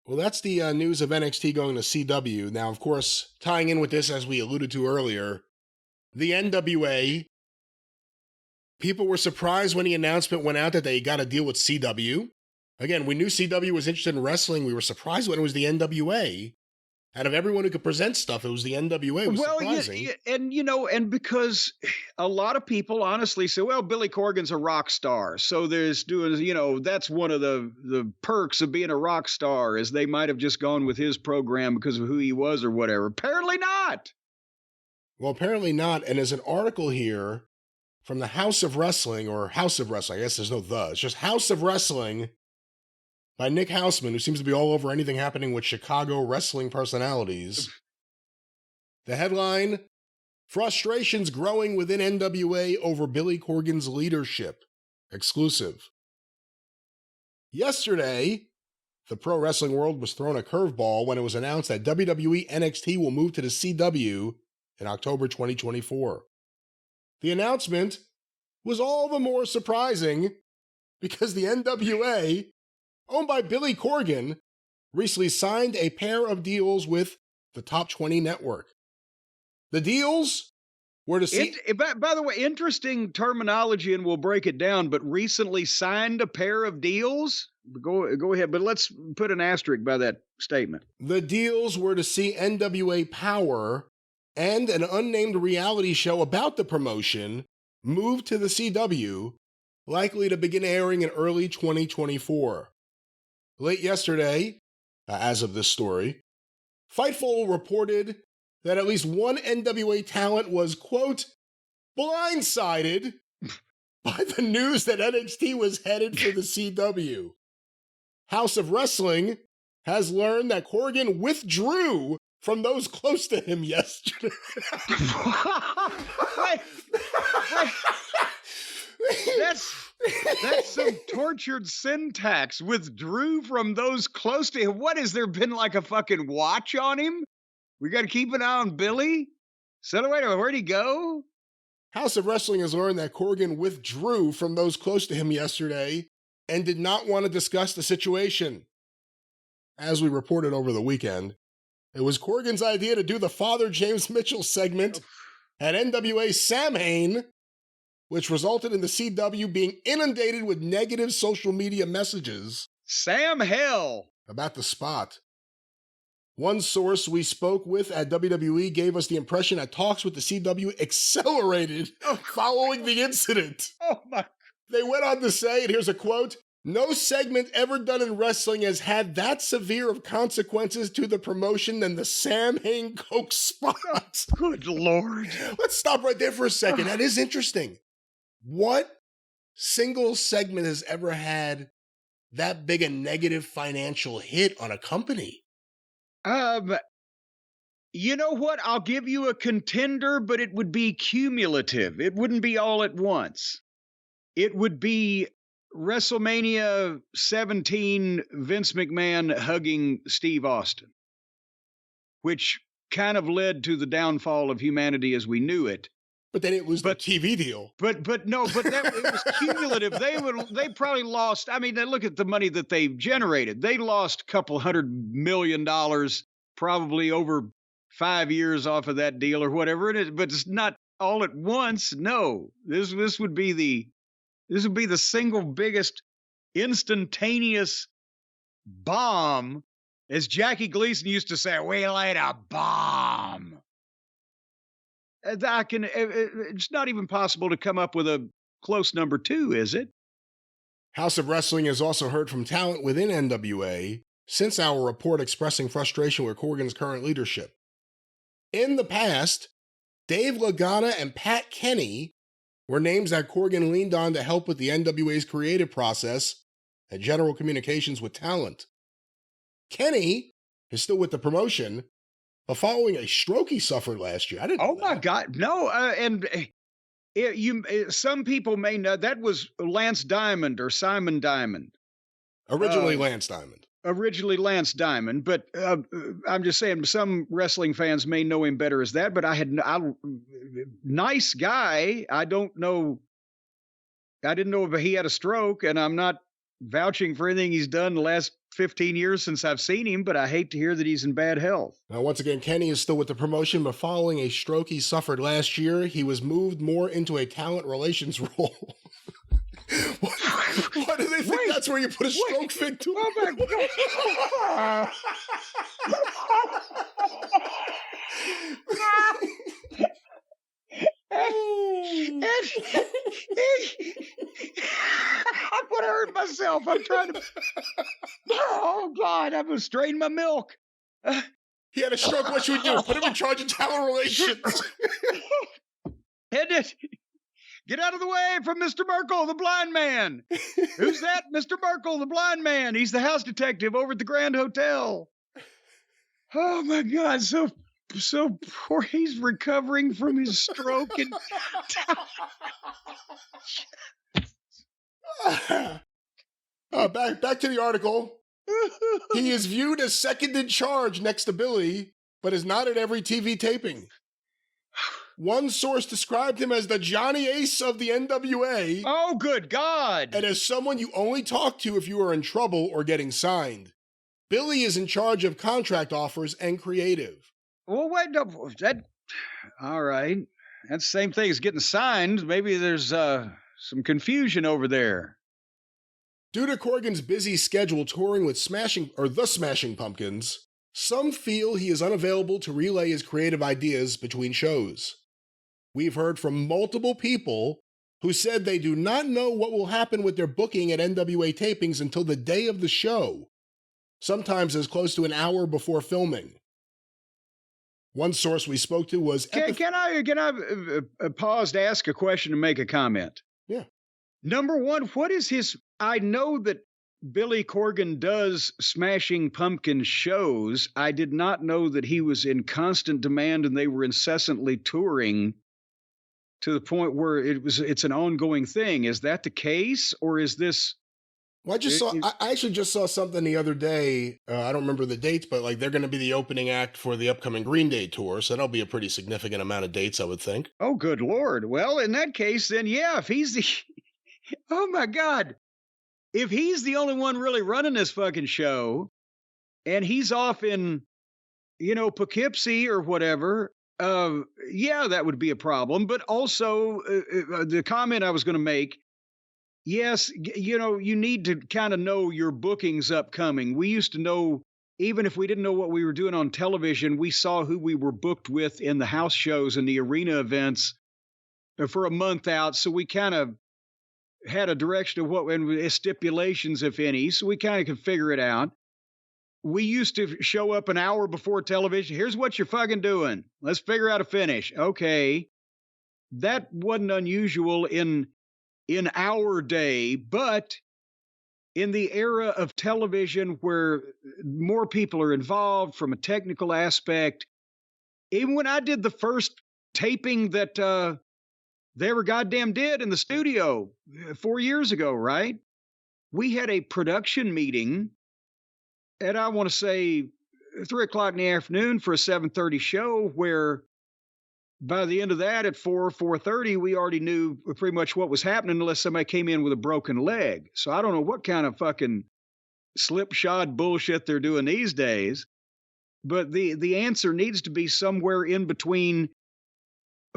Well, that's the news of NXT going to CW. Now, of course, tying in with this, as we alluded to earlier, the NWA, people were surprised when the announcement went out that they got a deal with CW. Again, we knew CW was interested in wrestling. We were surprised when it was the NWA. Out of everyone who could present stuff, it was the NWA. It was surprising. And because a lot of people honestly say, well, Billy Corgan's a rock star. So there's that's one of the perks of being a rock star, is they might have just gone with his program because of who he was or whatever. Apparently not. Well, apparently not. And there's an article here from the House of Wrestling, or House of Wrestling. I guess there's no the. It's just House of Wrestling by Nick Hausman, who seems to be all over anything happening with Chicago wrestling personalities. The headline, frustrations growing within NWA over Billy Corgan's leadership. Exclusive. Yesterday, the pro wrestling world was thrown a curveball when it was announced that WWE NXT will move to the CW in October 2024. The announcement was all the more surprising because the NWA, owned by Billy Corgan, recently signed a pair of deals with the Top 20 network. The deals were to see... By the way, interesting terminology, and we'll break it down, but recently signed a pair of deals? Go ahead, but let's put an asterisk by that statement. The deals were to see NWA Power and an unnamed reality show about the promotion move to the CW, likely to begin airing in early 2024. Late yesterday, as of this story, Fightful reported that at least one NWA talent was, quote, blindsided by the news that NXT was headed for the CW. House of Wrestling has learned that Corgan withdrew from those close to him yesterday. That's some tortured syntax. Withdrew from those close to him. What, has there been like a fucking watch on him? We got to keep an eye on Billy? So wait a minute, where'd he go? House of Wrestling has learned that Corgan withdrew from those close to him yesterday and did not want to discuss the situation. As we reported over the weekend, it was Corgan's idea to do the Father James Mitchell segment at NWA Samhain, which resulted in the CW being inundated with negative social media messages. Sam Hell! About the spot. One source we spoke with at WWE gave us the impression that talks with the CW accelerated following the incident. Oh my. They went on to say, and here's a quote, "No segment ever done in wrestling has had that severe of consequences to the promotion than the Samhain Coke spot." Good Lord. Let's stop right there for a second. That is interesting. What single segment has ever had that big a negative financial hit on a company? You know what? I'll give you a contender, but it would be cumulative. It wouldn't be all at once. It would be WrestleMania 17, Vince McMahon hugging Steve Austin, which kind of led to the downfall of humanity as we knew it. But then it was the TV deal. But it was cumulative. They probably lost. I mean, look at the money that they've generated. They lost a couple $100 million, probably over 5 years off of that deal or whatever it is. But it's not all at once. No, this would be the single biggest instantaneous bomb, as Jackie Gleason used to say. We laid a bomb. It's not even possible to come up with a close number two, is it? House of Wrestling has also heard from talent within NWA since our report expressing frustration with Corgan's current leadership. In the past, Dave Lagana and Pat Kenny were names that Corgan leaned on to help with the NWA's creative process and general communications with talent. Kenny is still with the promotion, but following a stroke he suffered last year. I didn't know that. My God, no! Some people may know that was Lance Diamond or Simon Diamond. Originally Lance Diamond. But I'm just saying some wrestling fans may know him better as that. But nice guy. I didn't know if he had a stroke, and I'm not vouching for anything he's done the last 15 years since I've seen him, but I hate to hear that he's in bad health. Now, once again, Kenny is still with the promotion, but following a stroke he suffered last year, he was moved more into a talent relations role. Why do they think that's where you put a stroke fig to? Oh my God. I'm going to hurt myself. I'm trying to. Oh, God, I'm going to strain my milk. He had a stroke. What should we do? Put him in charge of talent relations. Get out of the way from Mr. Merkel, the blind man. Who's that? Mr. Merkel, the blind man. He's the house detective over at the Grand Hotel. Oh, my God. So poor. He's recovering from his stroke. And back to the article. He is viewed as second in charge next to Billy, but is not at every TV taping. One source described him as the Johnny Ace of the NWA. Oh, good God. And as someone you only talk to if you are in trouble or getting signed. Billy is in charge of contract offers and creative. Well, wait, no, all right. That's the same thing as getting signed. Maybe there's some confusion over there. Due to Corgan's busy schedule touring with the Smashing Pumpkins, some feel he is unavailable to relay his creative ideas between shows. We've heard from multiple people who said they do not know what will happen with their booking at NWA tapings until the day of the show, sometimes as close to an hour before filming. One source we spoke to was... Can I pause to ask a question and make a comment? Yeah. Number one, what is his... I know that Billy Corgan does Smashing Pumpkin shows. I did not know that he was in constant demand and they were incessantly touring to the point where it's an ongoing thing. Is that the case, or is this... Well, I actually just saw something the other day. I don't remember the dates, but like they're going to be the opening act for the upcoming Green Day tour. So that'll be a pretty significant amount of dates, I would think. Oh, good Lord. Well, in that case, then, yeah, if he's the... Oh, my God. If he's the only one really running this fucking show and he's off in, Poughkeepsie or whatever, yeah, that would be a problem. But also the comment I was going to make, yes, you need to kind of know your bookings upcoming. We used to know, even if we didn't know what we were doing on television, we saw who we were booked with in the house shows and the arena events for a month out. So we kind of had a direction of what and stipulations, if any. So we kind of could figure it out. We used to show up an hour before television. Here's what you're fucking doing. Let's figure out a finish. Okay. That wasn't unusual in our day, but in the era of television where more people are involved from a technical aspect, even when I did the first taping that they ever goddamn did in the studio 4 years ago, right? We had a production meeting at, I want to say, 3:00 in the afternoon for a 7:30 show, where by the end of that at 4:30, we already knew pretty much what was happening unless somebody came in with a broken leg. So I don't know what kind of fucking slipshod bullshit they're doing these days, but the answer needs to be somewhere in between.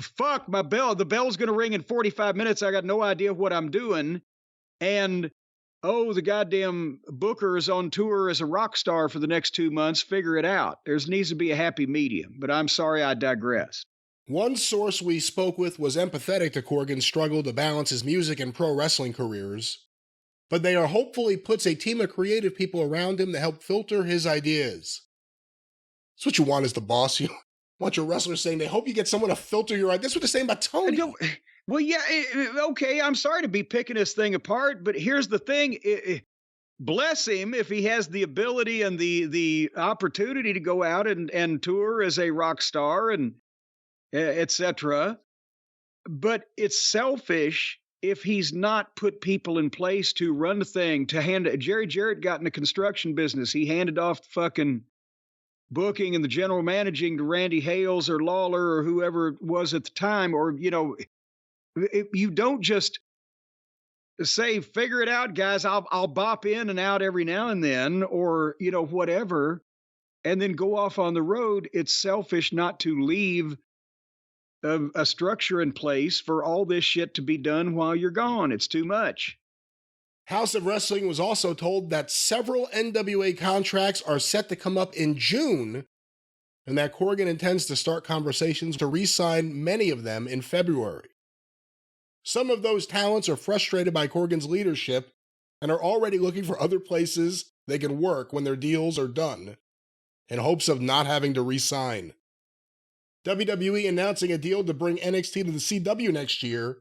Fuck my bell. The bell's going to ring in 45 minutes. I got no idea what I'm doing. And, oh, the goddamn booker is on tour as a rock star for the next 2 months. Figure it out. There needs to be a happy medium. But I'm sorry, I digress. One source we spoke with was empathetic to Corgan's struggle to balance his music and pro wrestling careers, but they are hopeful he puts a team of creative people around him to help filter his ideas. That's what you want as the boss. You want your wrestlers saying they hope you get someone to filter your ideas. That's what they're saying about Tony. Well, yeah, okay, I'm sorry to be picking this thing apart, but here's the thing. Bless him if he has the ability and the opportunity to go out and tour as a rock star and etc. But it's selfish if he's not put people in place to run the thing, to hand it. Jerry Jarrett got in the construction business. He handed off the fucking booking and the general managing to Randy Hales or Lawler or whoever it was at the time. Or, you don't just say, figure it out, guys. I'll bop in and out every now and then, or whatever, and then go off on the road. It's selfish not to leave a structure in place for all this shit to be done while you're gone. It's too much. House of Wrestling was also told that several NWA contracts are set to come up in June, and that Corgan intends to start conversations to re-sign many of them in February. Some of those talents are frustrated by Corgan's leadership and are already looking for other places they can work when their deals are done, in hopes of not having to re-sign. WWE announcing a deal to bring NXT to the CW next year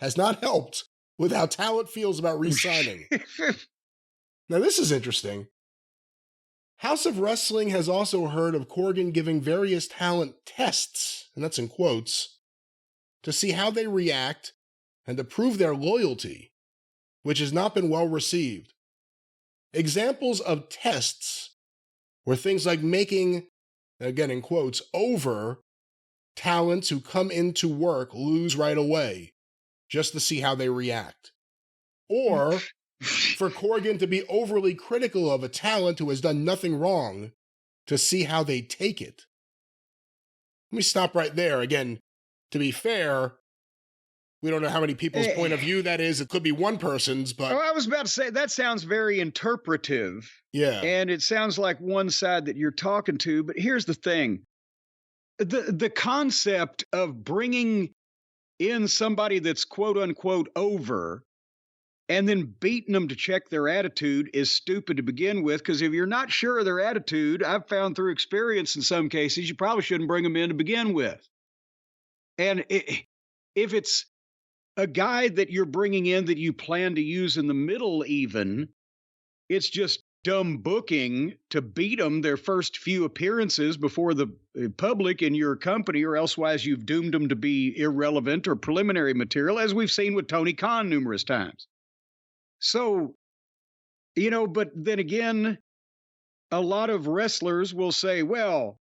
has not helped with how talent feels about re-signing. Now, this is interesting. House of Wrestling has also heard of Corgan giving various talent tests, and that's in quotes, to see how they react and to prove their loyalty, which has not been well received. Examples of tests were things like making, again in quotes, over talents who come into work lose right away, just to see how they react. Or for Corgan to be overly critical of a talent who has done nothing wrong to see how they take it. Let me stop right there. Again, to be fair, we don't know how many people's point of view that is. It could be one person's, but... Oh, I was about to say, that sounds very interpretive. Yeah. And it sounds like one side that you're talking to, but here's the thing. The concept of bringing in somebody that's quote unquote over and then beating them to check their attitude is stupid to begin with, because if you're not sure of their attitude, I've found through experience in some cases, you probably shouldn't bring them in to begin with. And if it's a guy that you're bringing in that you plan to use in the middle even, it's just dumb booking to beat them their first few appearances before the public in your company, or elsewise you've doomed them to be irrelevant or preliminary material, as we've seen with Tony Khan numerous times. So, but then again, a lot of wrestlers will say, well,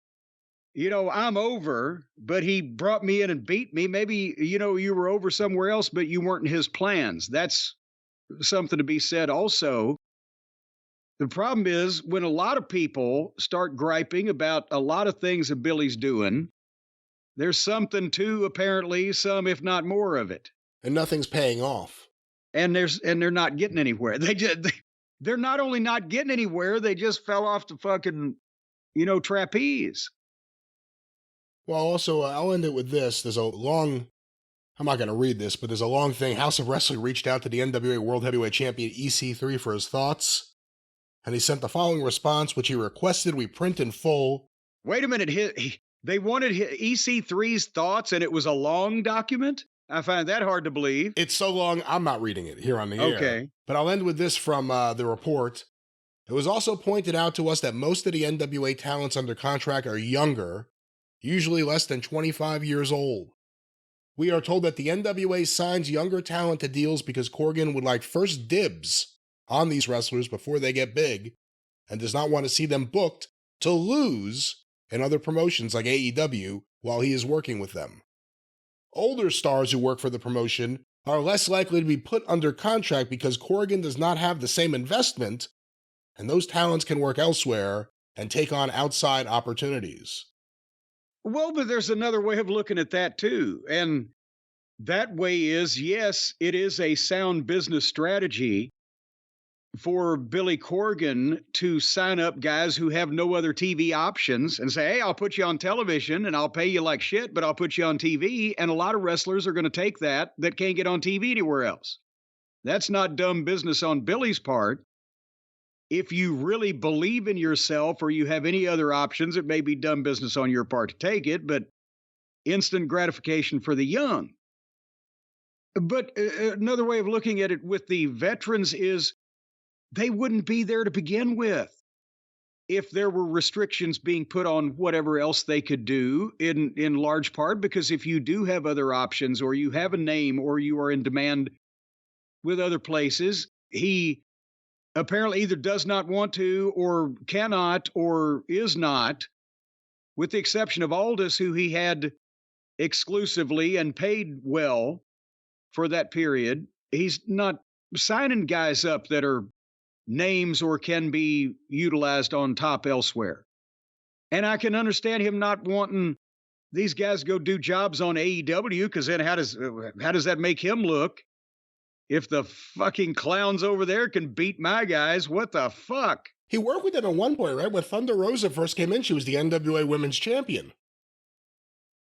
I'm over, but he brought me in and beat me. Maybe, you were over somewhere else, but you weren't in his plans. That's something to be said also. The problem is when a lot of people start griping about a lot of things that Billy's doing, there's something to apparently some, if not more of it. And nothing's paying off. And they're not getting anywhere. They're not only not getting anywhere, they just fell off the fucking, trapeze. Well, also, I'll end it with this. There's a long, I'm not going to read this, but there's a long thing. House of Wrestling reached out to the NWA World Heavyweight Champion EC3 for his thoughts, and he sent the following response, which he requested we print in full. Wait a minute. They wanted EC3's thoughts, and it was a long document? I find that hard to believe. It's so long, I'm not reading it here on the air. Okay. But I'll end with this from the report. It was also pointed out to us that most of the NWA talents under contract are younger, usually less than 25 years old. We are told that the NWA signs younger talent to deals because Corgan would like first dibs on these wrestlers before they get big, and does not want to see them booked to lose in other promotions like AEW while he is working with them. Older stars who work for the promotion are less likely to be put under contract because Corgan does not have the same investment, and those talents can work elsewhere and take on outside opportunities. Well, but there's another way of looking at that too. And that way is, yes, it is a sound business strategy for Billy Corgan to sign up guys who have no other TV options and say, hey, I'll put you on television and I'll pay you like shit, but I'll put you on TV. And a lot of wrestlers are going to take that can't get on TV anywhere else. That's not dumb business on Billy's part. If you really believe in yourself or you have any other options, it may be dumb business on your part to take it, but instant gratification for the young. But another way of looking at it with the veterans is they wouldn't be there to begin with if there were restrictions being put on whatever else they could do, in large part because if you do have other options or you have a name or you are in demand with other places, he apparently either does not want to or cannot or is not, with the exception of Aldous, who he had exclusively and paid well for that period. He's not signing guys up that are names or can be utilized on top elsewhere. And I can understand him not wanting these guys to go do jobs on AEW, because then how does that make him look? If the fucking clowns over there can beat my guys, what the fuck? He worked with them at one point, right? When Thunder Rosa first came in, she was the NWA Women's Champion.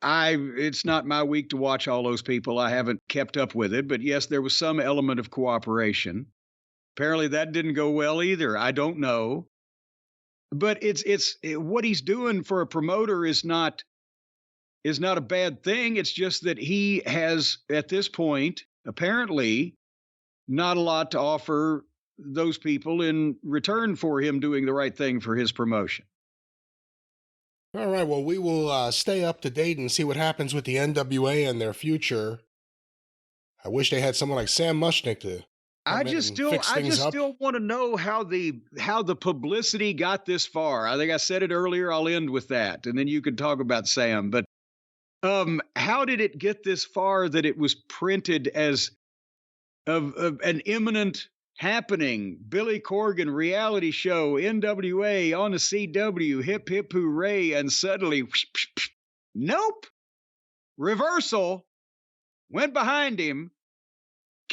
It's not my week to watch all those people. I haven't kept up with it, but yes, there was some element of cooperation. Apparently that didn't go well either. I don't know. But it's what he's doing for a promoter is not a bad thing. It's just that he has, at this point, apparently not a lot to offer those people in return for him doing the right thing for his promotion. All right, well, we will stay up to date and see what happens with the NWA and their future. I wish they had someone like Sam Mushnick to I just still want to know how the publicity got this far. I think I said it earlier. I'll end with that, and then you can talk about Sam. But how did it get this far that it was printed as of an imminent happening? Billy Corgan reality show, NWA on the CW, hip hip hooray, and suddenly, nope, reversal, went behind him.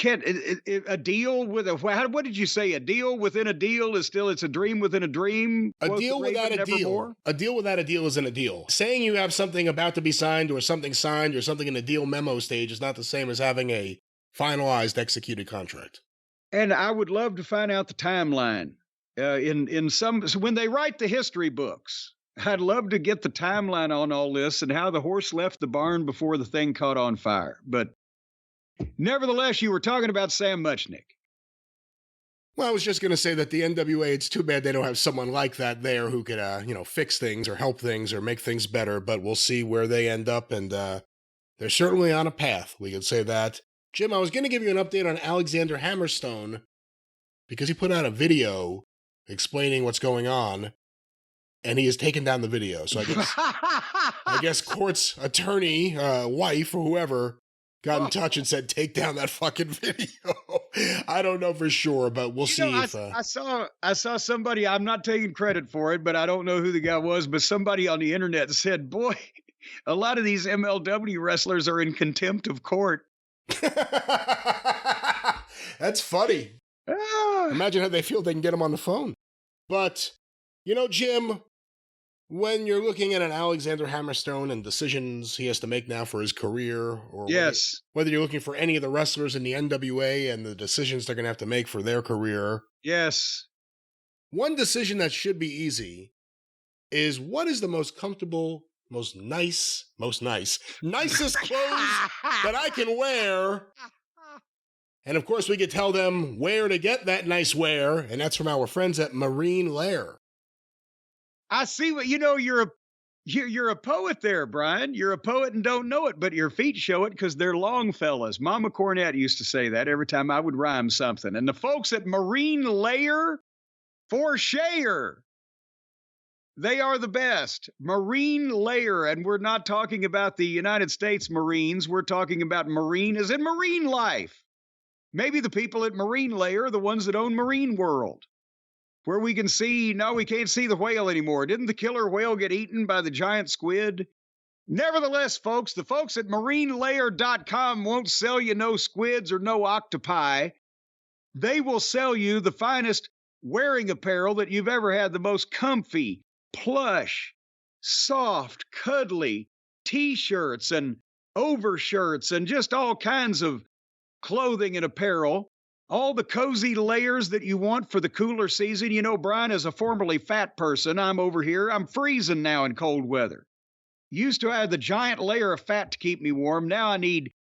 A deal with what did you say? A deal within a deal is still, it's a dream within a dream. A deal without a deal. A deal without a deal isn't a deal. Saying you have something about to be signed or something in a deal memo stage is not the same as having a finalized, executed contract. And I would love to find out the timeline so when they write the history books. I'd love to get the timeline on all this and how the horse left the barn before the thing caught on fire. But nevertheless, you were talking about Sam Muchnick. Well, I was just going to say that the NWA, it's too bad they don't have someone like that there who could, fix things or help things or make things better. But we'll see where they end up. And they're certainly on a path. We can say that. Jim, I was going to give you an update on Alexander Hammerstone because he put out a video explaining what's going on. And he has taken down the video. So I guess court's attorney, wife, or whoever got in touch and said, take down that fucking video. I don't know for sure, but we'll see. I saw somebody, I'm not taking credit for it, but I don't know who the guy was, but somebody on the internet said, boy, a lot of these MLW wrestlers are in contempt of court. That's funny. Imagine how they feel they can get him on the phone. But, Jim, when you're looking at an Alexander Hammerstone and decisions he has to make now for his career, or yes, whether you're looking for any of the wrestlers in the NWA and the decisions they're going to have to make for their career. Yes. One decision that should be easy is what is the most comfortable, nicest clothes that I can wear. And of course, we could tell them where to get that nice wear, and that's from our friends at Marine Lair. I see what you're a poet there, Brian. You're a poet and don't know it, but your feet show it because they're long fellas. Mama Cornette used to say that every time I would rhyme something. And the folks at Marine Lair, for share, they are the best. Marine Lair, and we're not talking about the United States Marines. We're talking about marine as in marine life. Maybe the people at Marine Lair are the ones that own Marine World, where we can see, no, we can't see the whale anymore. Didn't the killer whale get eaten by the giant squid? Nevertheless, folks, the folks at marinelair.com won't sell you no squids or no octopi. They will sell you the finest wearing apparel that you've ever had, the most comfy, plush, soft, cuddly t-shirts and overshirts and just all kinds of clothing and apparel. All the cozy layers that you want for the cooler season. Brian, as a formerly fat person, I'm over here. I'm freezing now in cold weather. Used to have the giant layer of fat to keep me warm. Now I need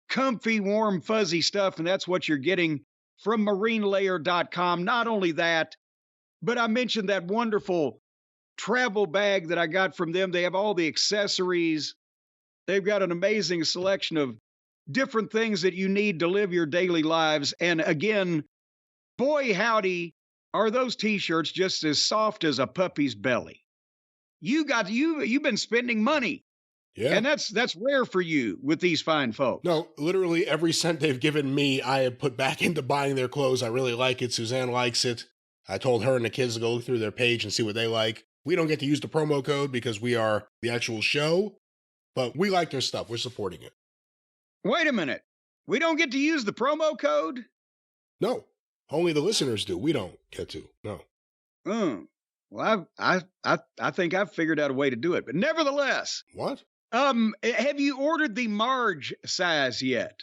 comfy, warm, fuzzy stuff, and that's what you're getting from marinelair.com. Not only that, but I mentioned that wonderful travel bag that I got from them. They have all the accessories. They've got an amazing selection of different things that you need to live your daily lives. And again, boy, howdy, are those t-shirts just as soft as a puppy's belly. You've been spending money. Yeah. And that's rare for you with these fine folks. No, literally every cent they've given me, I have put back into buying their clothes. I really like it. Suzanne likes it. I told her and the kids to go look through their page and see what they like. We don't get to use the promo code because we are the actual show, but we like their stuff. We're supporting it. Wait a minute. We don't get to use the promo code? No, only the listeners do. We don't get to. No. Well, I think I've figured out a way to do it. But nevertheless, What? have you ordered the Marge size yet?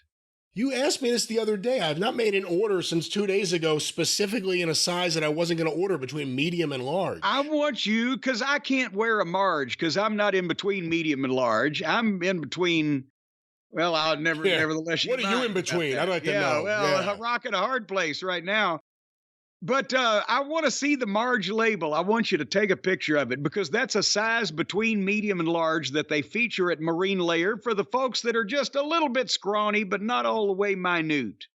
You asked me this the other day. I've not made an order since 2 days ago, specifically in a size that I wasn't going to order between medium and large. I want you, because I can't wear a Marge, because I'm not in between medium and large. I'm in between. Well, I'll nevertheless. What are you in between? I'd like to know. Well, a rock and a hard place right now. But I want to see the Marge label. I want you to take a picture of it because that's a size between medium and large that they feature at Marine Layer for the folks that are just a little bit scrawny, but not all the way minute.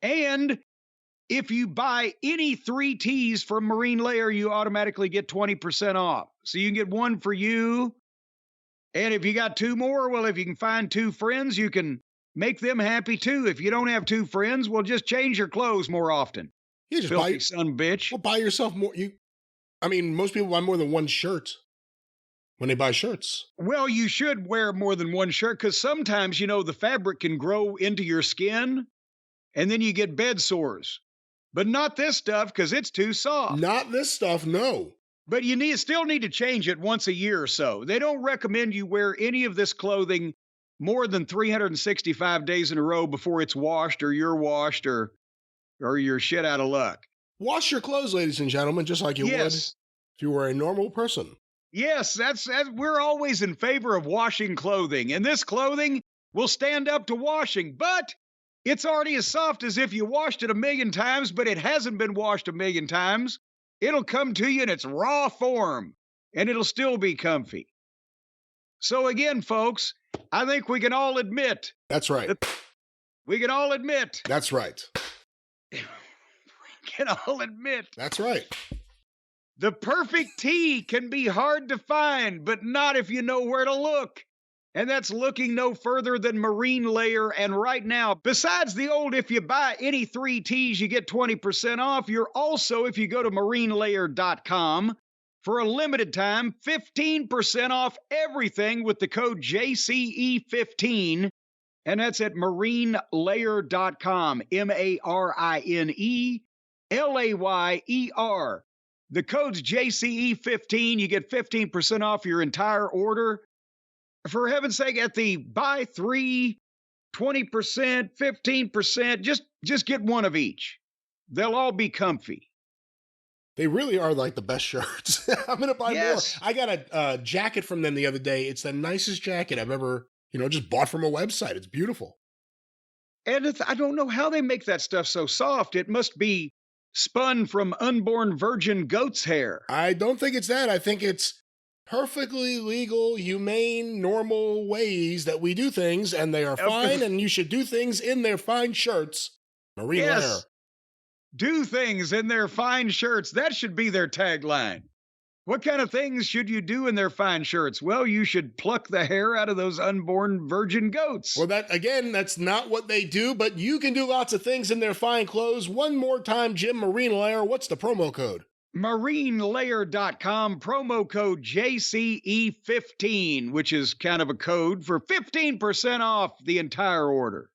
And if you buy any 3 tees from Marine Layer, you automatically get 20% off. So you can get one for you. And if you got 2 more, well, if you can find 2 friends, you can make them happy too. If you don't have 2 friends, well, just change your clothes more often. You just Filthy son bitch. Well, buy yourself more. Most people buy more than one shirt when they buy shirts. Well, you should wear more than one shirt because sometimes, the fabric can grow into your skin and then you get bed sores. But not this stuff because it's too soft. Not this stuff, no. But you still need to change it once a year or so. They don't recommend you wear any of this clothing more than 365 days in a row before it's washed or you're washed or you're shit out of luck. Wash your clothes, ladies and gentlemen, just like you would if you were a normal person. Yes, we're always in favor of washing clothing, and this clothing will stand up to washing, but it's already as soft as if you washed it 1,000,000 times, but it hasn't been washed 1,000,000 times. It'll come to you in its raw form, and it'll still be comfy. So again, folks, I think we can all admit. That's right. We can all admit. That's right. We can all admit. That's right. The perfect tee can be hard to find, but not if you know where to look. And that's looking no further than Marine Layer. And right now, besides the old, if you buy any 3 tees, you get 20% off. You're also, if you go to marinelayer.com, for a limited time, 15% off everything with the code JCE15. And that's at marinelayer.com, MARINELAYER. The code's JCE15. You get 15% off your entire order. For heaven's sake, at the buy 3, 20%, 15%, just get one of each. They'll all be comfy. They really are like the best shirts. I'm going to buy more. I got a jacket from them the other day. It's the nicest jacket I've ever, just bought from a website. It's beautiful. And I don't know how they make that stuff so soft. It must be spun from unborn virgin goat's hair. I don't think it's that. I think it's perfectly legal, humane, normal ways that we do things, and they are fine, and you should do things in their fine shirts. Marine Layer. Do things in their fine shirts. That should be their tagline. What kind of things should you do in their fine shirts? Well, you should pluck the hair out of those unborn virgin goats. Well, that's not what they do, but you can do lots of things in their fine clothes. One more time, Jim, Marine Layer, what's the promo code? marinelayer.com, promo code JCE15, which is kind of a code for 15% off the entire order.